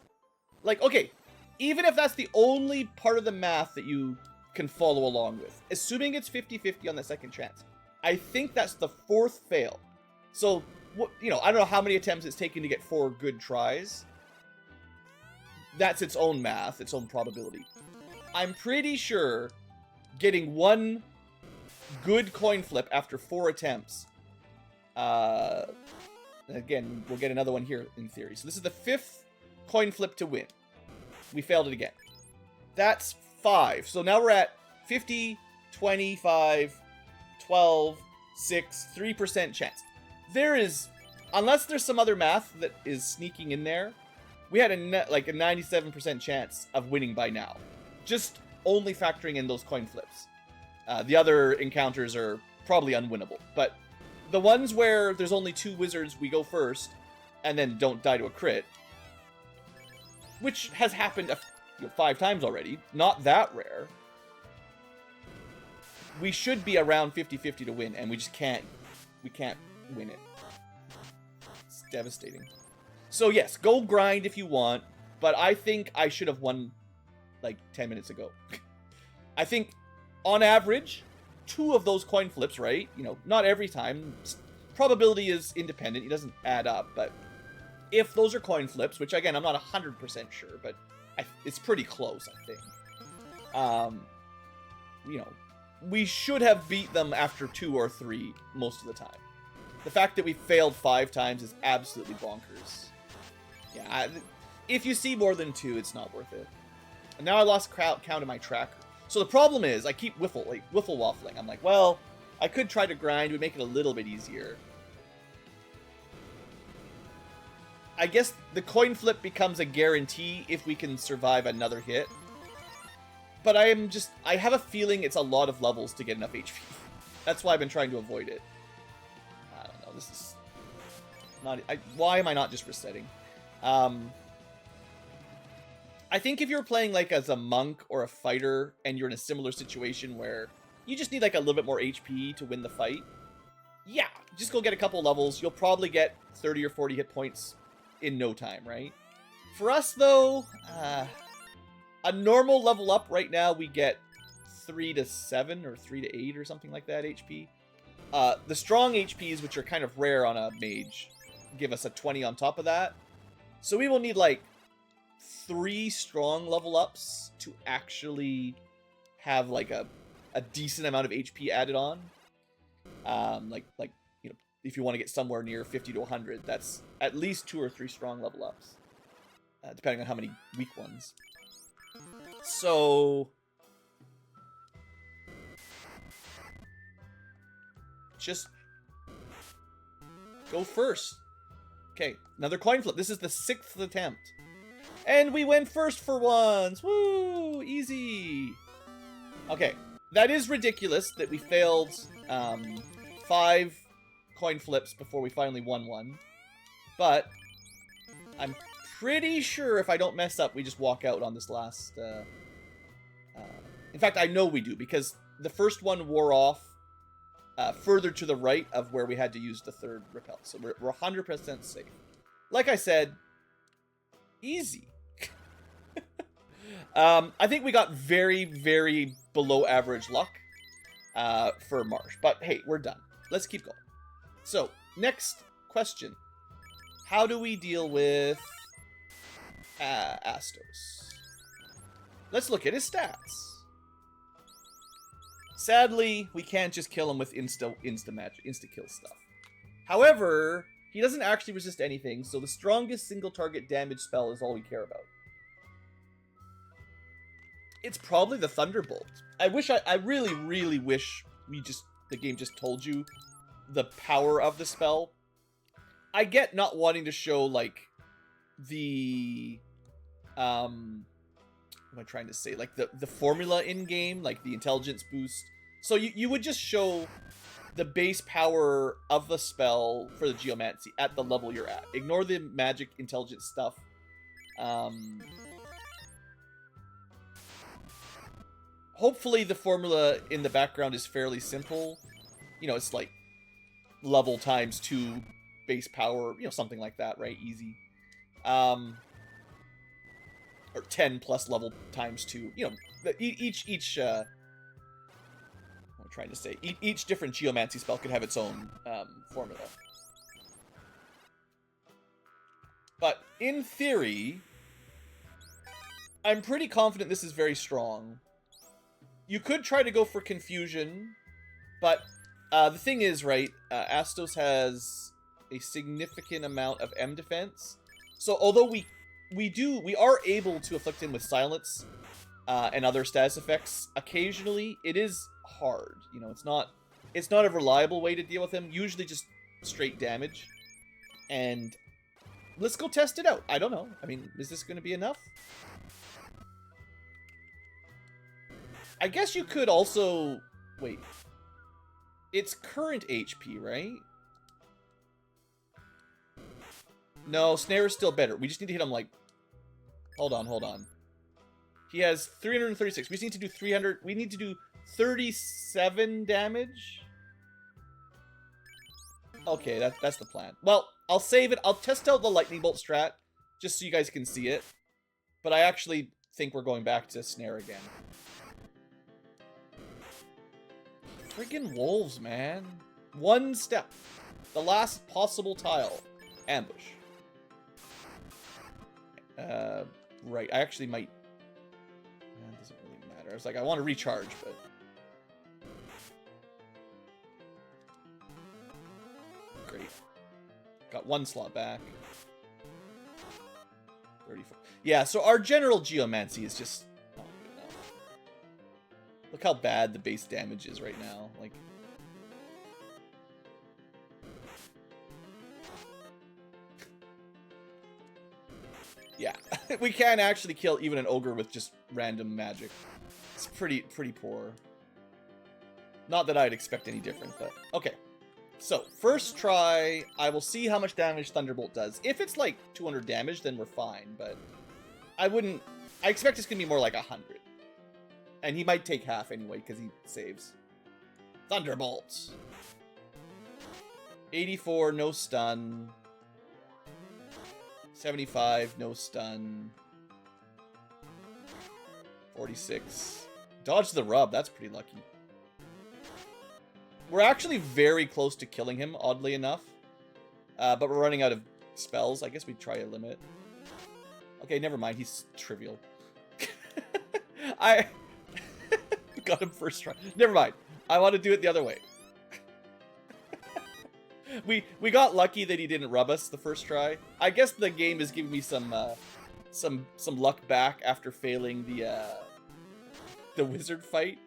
Like, okay, even if that's the only part of the math that you can follow along with, assuming it's 50-50 on the second chance, I think that's the 4th fail. So, you know, I don't know how many attempts it's taken to get 4 good tries. That's its own math, its own probability. I'm pretty sure getting 1 good coin flip after 4 attempts. Again, we'll get another one here in theory. So this is the 5th coin flip to win. We failed it again. That's 5. So now we're at 50, 25, 12, 6, 3% chance. There is, unless there's some other math that is sneaking in there, we had a 97% chance of winning by now. Just only factoring in those coin flips. The other encounters are probably unwinnable. But the ones where there's only 2 wizards, we go first, and then don't die to a crit, which has happened 5 times already, not that rare. We should be around 50-50 to win, and we just can't win it. It's devastating. So yes, go grind if you want, but I think I should have won like 10 minutes ago. I think, on average, 2 of those coin flips, right? You know, not every time. Probability is independent. It doesn't add up, but if those are coin flips, which again, I'm not 100% sure, but it's pretty close, I think. You know, we should have beat them after 2 or 3 most of the time. The fact that we failed 5 times is absolutely bonkers. Yeah, if you see more than 2, it's not worth it. And now I lost count of my tracker. So the problem is, I keep wiffle waffling. I'm like, well, I could try to grind. It would make it a little bit easier. I guess the coin flip becomes a guarantee if we can survive another hit. But I have a feeling it's a lot of levels to get enough HP. That's why I've been trying to avoid it. I don't know, this is not... why am I not just resetting? I think if you're playing like as a monk or a fighter and you're in a similar situation where you just need like a little bit more HP to win the fight, yeah, just go get a couple levels. You'll probably get 30 or 40 hit points in no time, right? For us though, a normal level up right now, we get 3 to 7 or 3 to 8 or something like that HP. The strong HPs, which are kind of rare on a mage, give us a 20 on top of that. So we will need like 3 strong level ups to actually have like a decent amount of HP added on. Like you know, if you want to get somewhere near 50 to 100, that's at least 2 or 3 strong level ups, depending on how many weak ones. So just go first. Okay, another coin flip. This is the 6th attempt. And we went first for once. Woo! Easy. Okay, that is ridiculous that we failed 5 coin flips before we finally won one. But I'm pretty sure if I don't mess up, we just walk out on this last... in fact, I know we do, because the first one wore off further to the right of where we had to use the 3rd repel. So we're 100% safe. Like I said, easy. I think we got very, very below average luck for Marsh. But hey, we're done. Let's keep going. So, next question. How do we deal with Astos? Let's look at his stats. Sadly, we can't just kill him with insta-kill stuff. However, he doesn't actually resist anything, so the strongest single target damage spell is all we care about. It's probably the Thunderbolt. I really, really wish the game just told you the power of the spell. I get not wanting to show, like, the, what am I trying to say? Like, the formula in-game, like the intelligence boost. So you would just show the base power of the spell for the Geomancy at the level you're at. Ignore the magic intelligence stuff. Hopefully the formula in the background is fairly simple. You know, it's like level times 2 base power, you know, something like that, right? Easy. Or 10 plus level times 2. You know, each what I'm trying to say, each different Geomancy spell could have its own formula. But in theory, I'm pretty confident this is very strong. You could try to go for Confusion, but the thing is, right, Astos has a significant amount of M defense. So although we are able to afflict him with Silence and other status effects occasionally, it is hard. You know, it's not a reliable way to deal with him. Usually just straight damage. And let's go test it out. I don't know. I mean, is this going to be enough? I guess you could also... Wait. It's current HP, right? No, Snare is still better. We just need to hit him like... Hold on. He has 336. We just need to do 300... We need to do 37 damage? Okay, that's the plan. Well, I'll save it. I'll test out the Lightning Bolt strat, just so you guys can see it. But I actually think we're going back to Snare again. Friggin' wolves, man. One step. The last possible tile. Ambush. Right. I actually might... It doesn't really matter. I was like, I want to recharge, but... Great. Got one slot back. 34. Yeah, so our general Geomancy is just not good enough. Look how bad the base damage is right now. Like... Yeah, we can actually kill even an ogre with just random magic. It's pretty poor. Not that I'd expect any different, but okay. So, first try, I will see how much damage Thunderbolt does. If it's like 200 damage, then we're fine, but I expect it's gonna be more like 100. And he might take half anyway, because he saves. Thunderbolt! 84, no stun. 75, no stun. 46. Dodge the rub, that's pretty lucky. We're actually very close to killing him, oddly enough. But we're running out of spells. I guess we'd try a limit. Okay, never mind, he's trivial. I got him first try. Never mind, I want to do it the other way. We got lucky that he didn't rub us the first try. I guess the game is giving me some luck back after failing the wizard fight.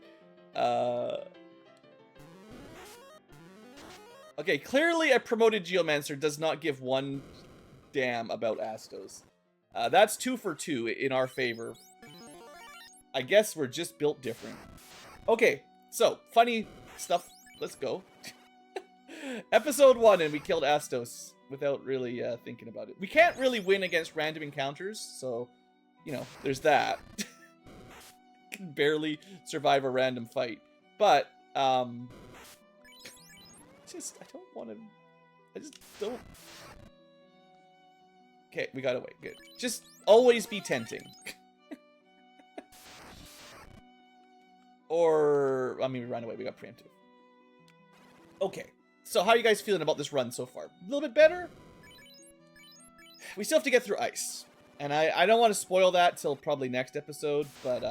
Okay, clearly a promoted Geomancer does not give one damn about Astos. That's 2 for 2 in our favor. I guess we're just built different. Okay, so funny stuff. Let's go. Episode 1 and we killed Astos without really thinking about it. We can't really win against random encounters, so, you know, there's that. Can barely survive a random fight. But, I don't want to... I just don't... Okay, we got away. Good. Just always be tempting. Or... I mean, we ran away. We got preemptive. Okay. So, how are you guys feeling about this run so far? A little bit better? We still have to get through ice. And I don't want to spoil that till probably next episode, but,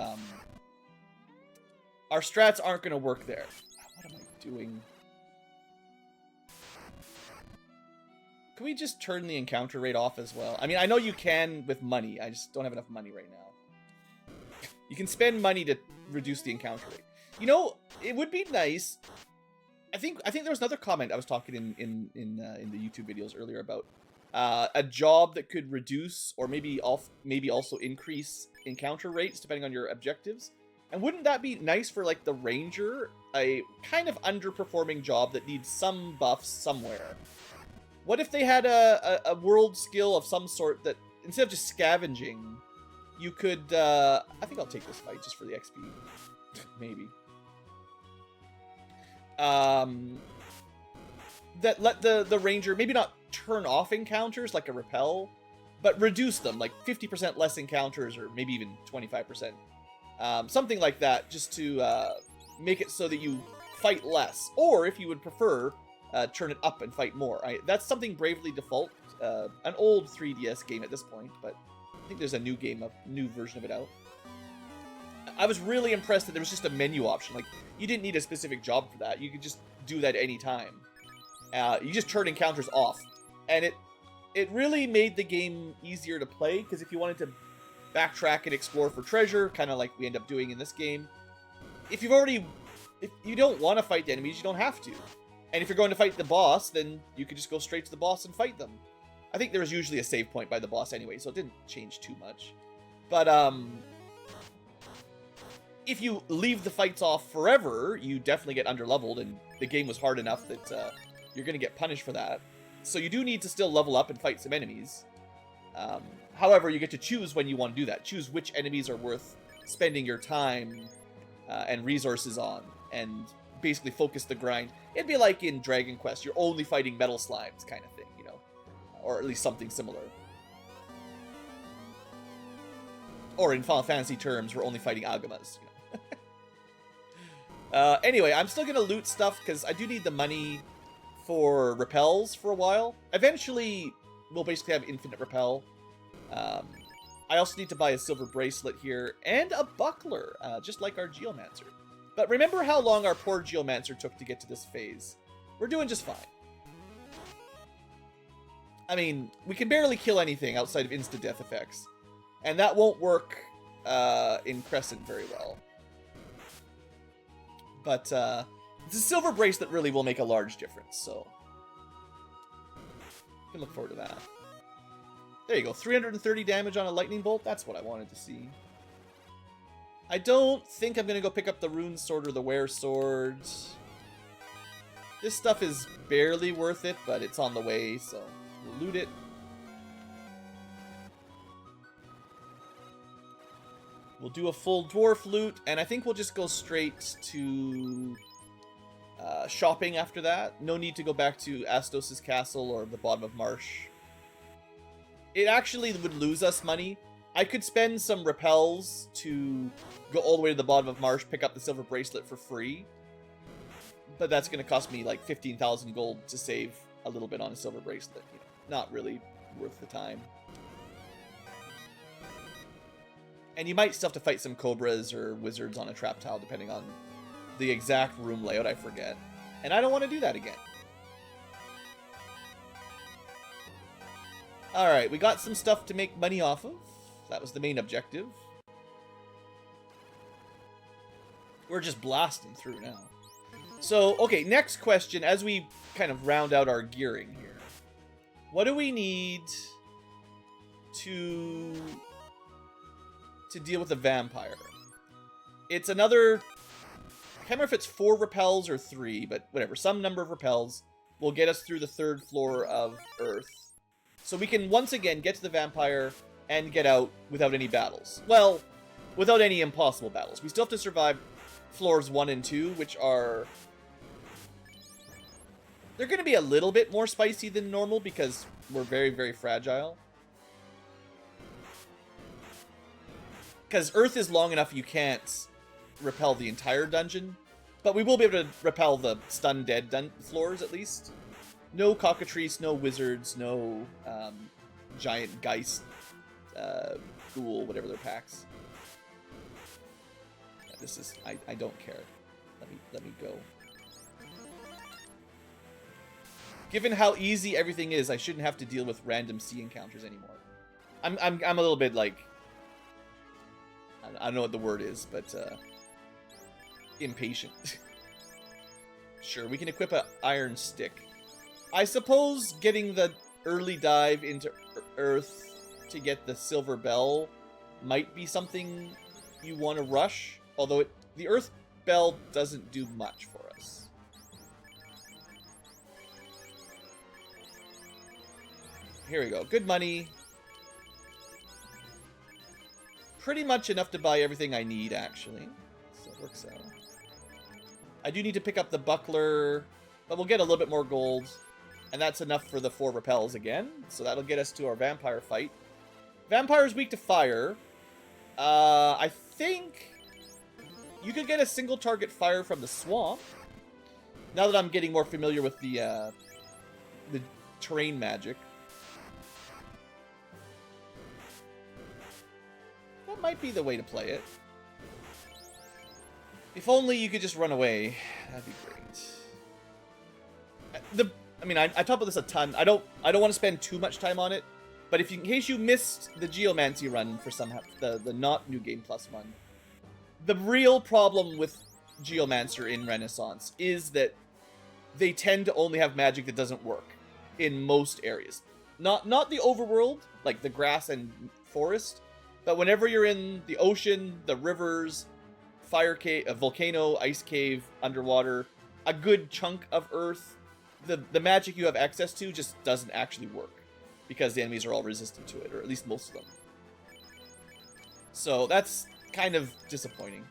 our strats aren't going to work there. What am I doing? Can we just turn the encounter rate off as well? I mean, I know you can with money. I just don't have enough money right now. You can spend money to reduce the encounter rate. You know, it would be nice. I think there was another comment I was talking in the YouTube videos earlier about a job that could reduce or maybe also increase encounter rates depending on your objectives. And wouldn't that be nice for like the ranger, a kind of underperforming job that needs some buffs somewhere? What if they had a world skill of some sort that instead of just scavenging, you could I think I'll take this fight just for the XP. Maybe. that let the ranger maybe not turn off encounters like a repel, but reduce them, like 50% less encounters, or maybe even 25%. Something like that, just to make it so that you fight less. Or, if you would prefer, turn it up and fight more. That's something Bravely Default, an old 3DS game at this point, but I think there's a new version of it out. I was really impressed that there was just a menu option. Like, you didn't need a specific job for that. You could just do that any time. You just turn encounters off. And it really made the game easier to play, because if you wanted to backtrack and explore for treasure, kind of like we end up doing in this game, if you don't want to fight the enemies, you don't have to. And if you're going to fight the boss, then you could just go straight to the boss and fight them. I think there was usually a save point by the boss anyway, so it didn't change too much. But, if you leave the fights off forever, you definitely get underleveled, and the game was hard enough that you're going to get punished for that. So you do need to still level up and fight some enemies. However, you get to choose when you want to do that. Choose which enemies are worth spending your time and resources on, and basically focus the grind. It'd be like in Dragon Quest, you're only fighting metal slimes kind of thing, you know? Or at least something similar. Or in Final Fantasy terms, we're only fighting Agamas, you know? Anyway, I'm still gonna loot stuff, because I do need the money for repels for a while. Eventually, we'll basically have infinite repel. I also need to buy a silver bracelet here, and a buckler, just like our Geomancer. But remember how long our poor Geomancer took to get to this phase. We're doing just fine. I mean, we can barely kill anything outside of insta-death effects. And that won't work in Crescent very well. But the silver bracelet really will make a large difference, so you can look forward to that. There you go, 330 damage on a lightning bolt. That's what I wanted to see. I don't think I'm going to go pick up the Rune Sword or the Were Sword. This stuff is barely worth it, but it's on the way, so we'll loot it. We'll do a full dwarf loot, and I think we'll just go straight to shopping after that. No need to go back to Astos' castle or the bottom of Marsh. It actually would lose us money. I could spend some repels to go all the way to the bottom of Marsh, pick up the silver bracelet for free. But that's going to cost me like 15,000 gold to save a little bit on a silver bracelet. You know, not really worth the time. And you might still have to fight some cobras or wizards on a trap tile, depending on the exact room layout, I forget. And I don't want to do that again. Alright, we got some stuff to make money off of. That was the main objective. We're just blasting through now. So, okay, next question, as we kind of round out our gearing here. What do we need to deal with the vampire? It's another... I can't remember if it's 4 repels or 3, but whatever. Some number of repels will get us through the 3rd floor of Earth. So we can once again get to the vampire and get out without any battles. Well, without any impossible battles. We still have to survive floors 1 and 2, which are... They're going to be a little bit more spicy than normal because we're very, very fragile. Because Earth is long enough you can't repel the entire dungeon. But we will be able to repel the stun dead floors at least. No cockatrice, no wizards, no giant geist, ghoul, whatever their packs. Yeah, this is... I don't care. Let me go. Given how easy everything is, I shouldn't have to deal with random sea encounters anymore. I'm a little bit like... I don't know what the word is, but impatient. Sure, we can equip an iron stick. I suppose getting the early dive into Earth to get the silver bell might be something you want to rush, although the Earth bell doesn't do much for us. Here we go. Good money. Pretty much enough to buy everything I need, actually. So it works out. I do need to pick up the buckler, but we'll get a little bit more gold. And that's enough for the 4 repels again. So that'll get us to our vampire fight. Vampire's weak to fire. I think you could get a single target fire from the swamp. Now that I'm getting more familiar with the terrain magic. That might be the way to play it. If only you could just run away. That'd be great. I mean, I talk about this a ton. I don't want to spend too much time on it. But in case you missed the Geomancer run for somehow the not New Game Plus one, the real problem with Geomancer in Renaissance is that they tend to only have magic that doesn't work in most areas. Not the overworld, like the grass and forest, but whenever you're in the ocean, the rivers, fire cave, a volcano, ice cave, underwater, a good chunk of Earth, the magic you have access to just doesn't actually work because the enemies are all resistant to it, or at least most of them. So that's kind of disappointing.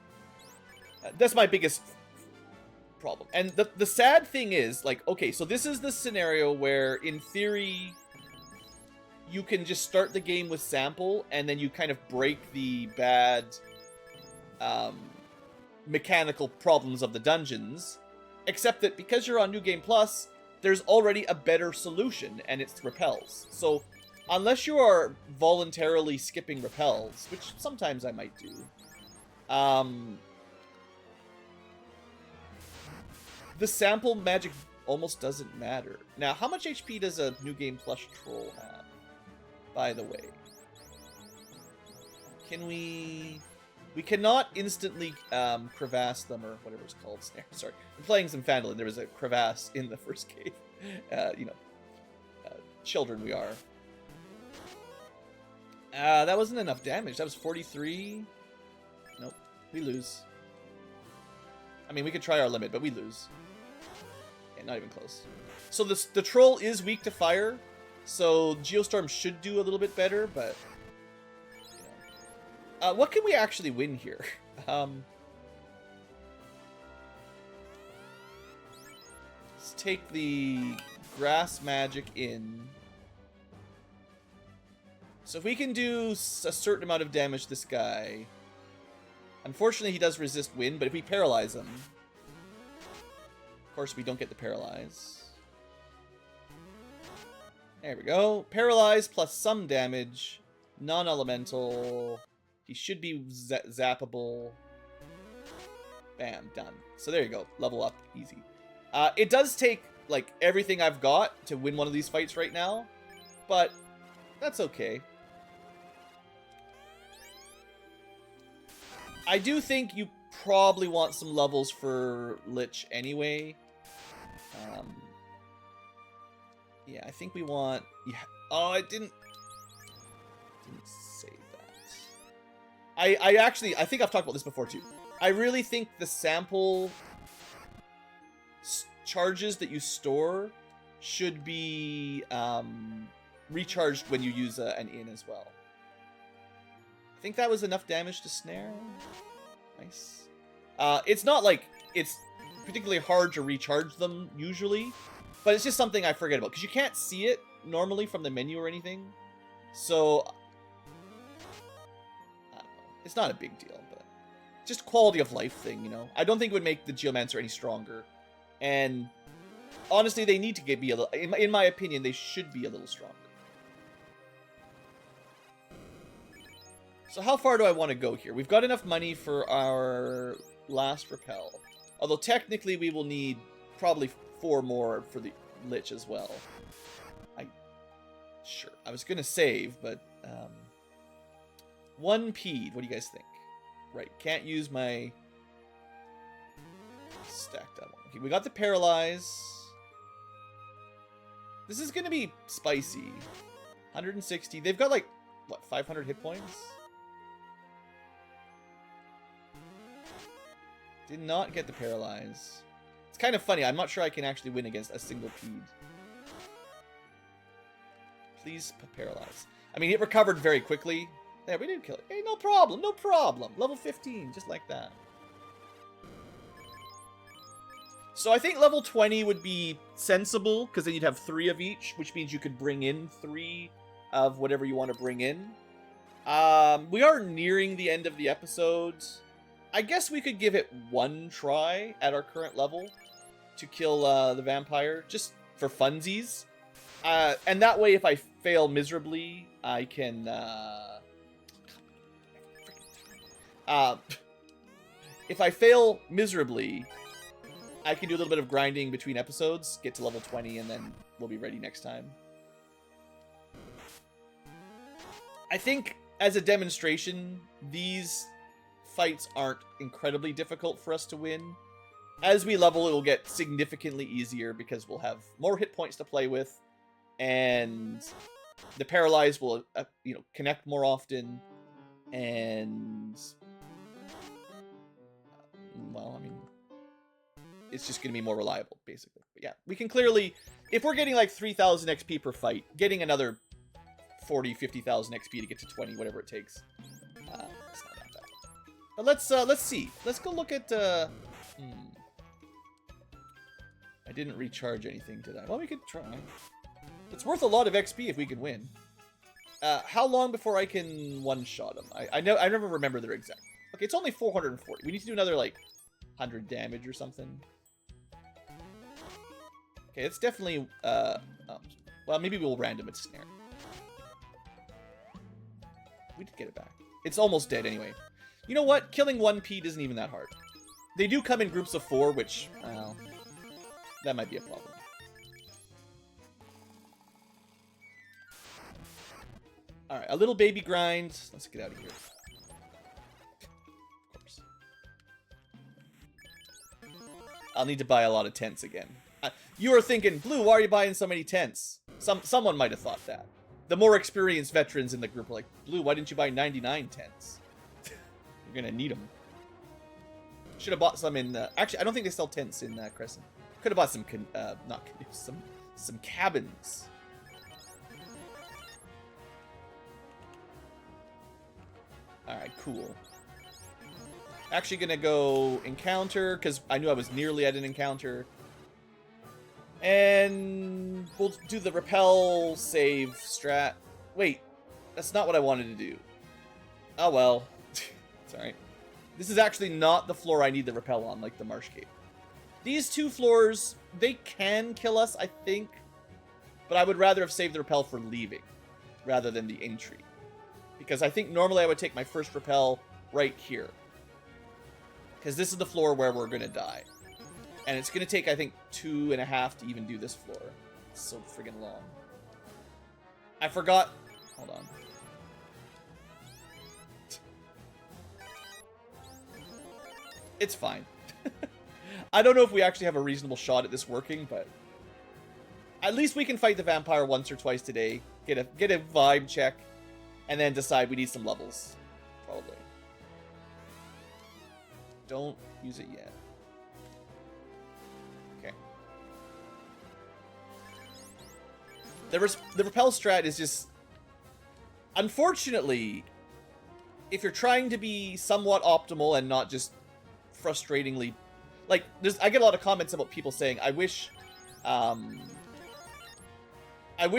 That's my biggest problem. And the sad thing is, like, okay, so this is the scenario where, in theory, you can just start the game with sample, and then you kind of break the bad mechanical problems of the dungeons, except that because you're on New Game Plus, there's already a better solution, and it's repels. So, unless you are voluntarily skipping repels, which sometimes I might do, the sample magic almost doesn't matter. Now, how much HP does a New Game Plus troll have, by the way? Can we... We cannot instantly crevasse them, or whatever it's called. Sorry. I'm playing some Phandalin. There was a crevasse in the first cave. Children we are. That wasn't enough damage. That was 43. Nope. We lose. I mean, we could try our limit, but we lose. Yeah, not even close. So the troll is weak to fire, so Geostorm should do a little bit better, but... what can we actually win here? Let's take the grass magic in. So if we can do a certain amount of damage to this guy... Unfortunately, he does resist wind, but if we paralyze him... Of course, we don't get the paralyze. There we go. Paralyze plus some damage. Non-elemental... He should be zappable. Bam, done. So there you go. Level up, easy. It does take, like, everything I've got to win one of these fights right now, but that's okay. I do think you probably want some levels for Lich anyway. Yeah, I think we want... Yeah. Oh, I didn't save that. I think I've talked about this before too. I really think the sample charges that you store should be recharged when you use an in as well. I think that was enough damage to snare. Nice. It's not like it's particularly hard to recharge them usually, but it's just something I forget about because you can't see it normally from the menu or anything. So it's not a big deal, but just quality of life thing, you know. I don't think it would make the Geomancer any stronger. And honestly, they need to be a little... In my opinion, they should be a little stronger. So how far do I want to go here? We've got enough money for our last repel. Although technically we will need probably 4 more for the Lich as well. Sure. I was going to save, but... 1 peed. What do you guys think? Right. Can't use my stacked up one. Okay, we got the paralyze. This is going to be spicy. 160. They've got like, what, 500 hit points? Did not get the paralyze. It's kind of funny. I'm not sure I can actually win against a single peed. Please paralyze. I mean, it recovered very quickly. There, we didn't kill it. Hey, no problem, no problem. Level 15, just like that. So I think level 20 would be sensible, because then you'd have 3 of each, which means you could bring in 3 of whatever you want to bring in. We are nearing the end of the episode. I guess we could give it 1 try at our current level to kill the vampire, just for funsies. And that way, if I fail miserably, I can... if I fail miserably, I can do a little bit of grinding between episodes, get to level 20, and then we'll be ready next time. I think, as a demonstration, these fights aren't incredibly difficult for us to win. As we level, it will get significantly easier because we'll have more hit points to play with, and the paralyzed will, connect more often, and... well, I mean... it's just going to be more reliable, basically. But yeah, we can clearly... if we're getting like 3,000 XP per fight, getting another 40, 50,000 XP to get to 20, whatever it takes. It's not that bad. But let's see. Let's go look at... I didn't recharge anything, did I? Well, we could try. It's worth a lot of XP if we can win. How long before I can one-shot them? I never remember their exact... okay, it's only 440. We need to do another, like, 100 damage or something. Okay, it's definitely... well, maybe we'll random its snare. We did get it back. It's almost dead anyway. You know what? Killing 1 Pete isn't even that hard. They do come in groups of 4, which... well, that might be a problem. Alright, a little baby grind. Let's get out of here. Of course. I'll need to buy a lot of tents again. You were thinking, Blue, why are you buying so many tents? Someone might have thought that. The more experienced veterans in the group are like, Blue, why didn't you buy 99 tents? You're gonna need them. Should have bought some in... actually, I don't think they sell tents in Crescent. Could have bought some... not canoes, some cabins. Alright, cool. Actually gonna go encounter, because I knew I was nearly at an encounter. And we'll do the repel save strat. Wait, that's not what I wanted to do. Oh well. It's alright. This is actually not the floor I need the repel on, like the Marsh Cave. These 2 floors, they can kill us, I think. But I would rather have saved the repel for leaving, rather than the entry. Because I think normally I would take my first repel right here. Because this is the floor where we're going to die. And it's going to take, I think, 2.5 to even do this floor. It's so friggin' long. I forgot... hold on. It's fine. I don't know if we actually have a reasonable shot at this working, but... at least we can fight the vampire once or twice today. Get a vibe check. And then decide we need some levels. Probably. Don't use it yet. Okay. The repel strat is just... unfortunately, if you're trying to be somewhat optimal and not just frustratingly... like, I get a lot of comments about people saying, I wish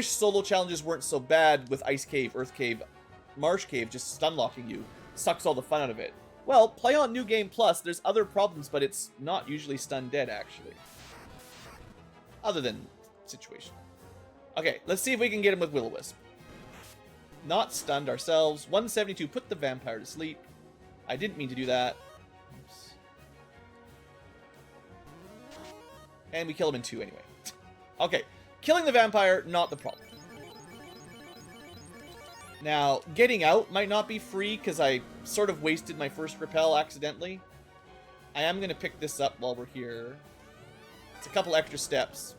solo challenges weren't so bad with Ice Cave, Earth Cave, Marsh Cave just stun locking you. Sucks all the fun out of it. Well, play on New Game Plus. There's other problems, but it's not usually stun dead, actually. Other than situation. Okay, let's see if we can get him with Will-O-Wisp. Not stunned ourselves. 172, put the vampire to sleep. I didn't mean to do that. Oops. And we kill him in 2 anyway. Okay, killing the vampire, not the problem. Now, getting out might not be free, because I sort of wasted my first repel accidentally. I am going to pick this up while we're here. It's a couple extra steps.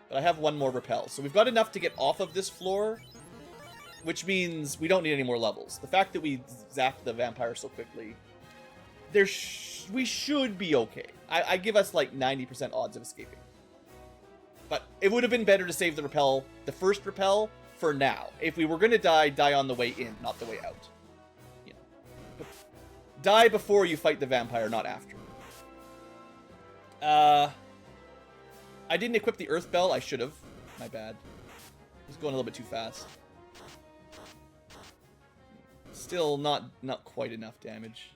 But I have 1 more repel. So we've got enough to get off of this floor, which means we don't need any more levels. The fact that we zapped the vampire so quickly, we should be okay. I give us like 90% odds of escaping. But it would have been better to save the repel, the first repel, for now. If we were going to die on the way in, not the way out. You know. Die before you fight the vampire, not after. I didn't equip the Earth Bell. I should have. My bad. I was going a little bit too fast. Still not quite enough damage.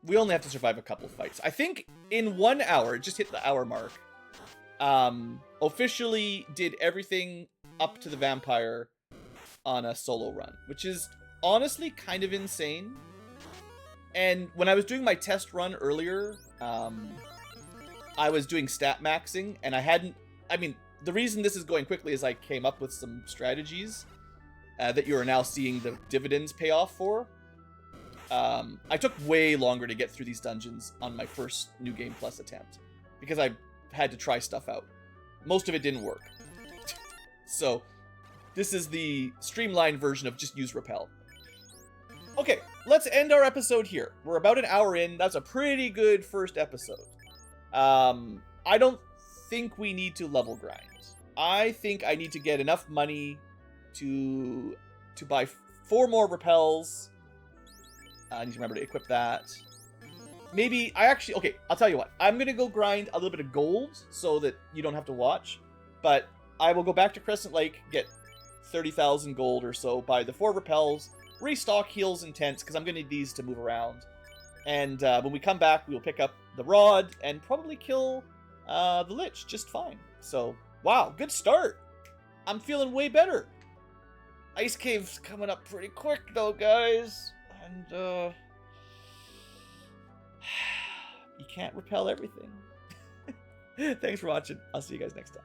We only have to survive a couple fights. I think in 1 hour, just hit the hour mark, officially did everything up to the vampire on a solo run, which is honestly kind of insane. And when I was doing my test run earlier, I was doing stat maxing, and I mean, the reason this is going quickly is I came up with some strategies that you are now seeing the dividends pay off for. I took way longer to get through these dungeons on my first New Game Plus attempt, because I had to try stuff out. Most of it didn't work. So, this is the streamlined version of just use Repel. Okay, let's end our episode here. We're about an hour in. That's a pretty good first episode. I don't think we need to level grind. I think I need to get enough money to buy 4 more repels. I need to remember to equip that. Maybe, okay, I'll tell you what. I'm going to go grind a little bit of gold so that you don't have to watch. But I will go back to Crescent Lake, get 30,000 gold or so, buy the 4 repels, restock heals and tents, because I'm going to need these to move around. And when we come back, we will pick up the rod and probably kill the Lich just fine. So, wow, good start. I'm feeling way better. Ice Cave's coming up pretty quick, though, guys. And, you can't repel everything. Thanks for watching. I'll see you guys next time.